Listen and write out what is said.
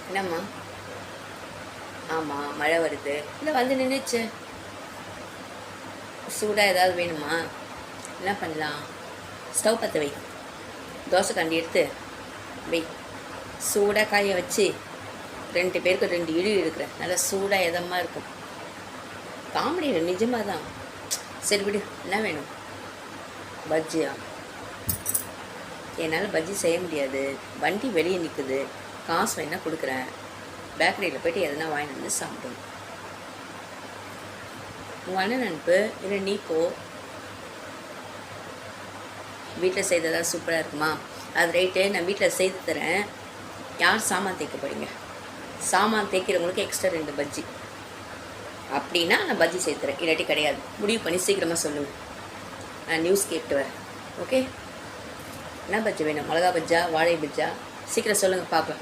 என்னம்மா? ஆமாம், மழை வருது. இல்லை வந்து நின்றுச்சு. சூடாக ஏதாவது வேணுமா? என்ன பண்ணலாம்? ஸ்டவ் பற்ற வை. தோசை கண்டி எடுத்து வை. சூடாக காய வச்சு 2 பேருக்கு 2 இழி எடுக்கிறேன். நல்லா சூடாக இதமாக இருக்கும். காமெடி இல்லை, நிஜமாக தான். சரி விடு, என்ன வேணும்? பஜ்ஜியா? என்னால் பஜ்ஜி செய்ய முடியாது. வண்டி வெளியே நிற்குது. காசு வேணால் கொடுக்குறேன். பேக்கரியில் போய்ட்டு எதனா வாங்கிட்டு வந்து சாப்பிடுவோம். உங்கள் அண்ணன் அனுப்பு, இல்லை நீ போ. வீட்டில் செய்ததா சூப்பராக இருக்குமா? அது ரைட்டு, நான் வீட்டில் செய்து தரேன். யார் சாமான் தேய்க்க போகிறீங்க? சாமான் தேய்க்கிறவங்களுக்கு எக்ஸ்ட்ரா 2 பஜ்ஜி. அப்படின்னா நான் பஜ்ஜி செய்து தரேன், இல்லாட்டி கிடையாது. முடிவு பண்ணி சீக்கிரமாக சொல்லுங்கள். நான் நியூஸ் கேட்டு வரேன். ஓகே? என்ன பஜ்ஜி வேணும்? மிளகா பஜ்ஜா, வாழை பஜ்ஜா? சீக்கிரம் சொல்லுங்கள் பார்க்கலாம்.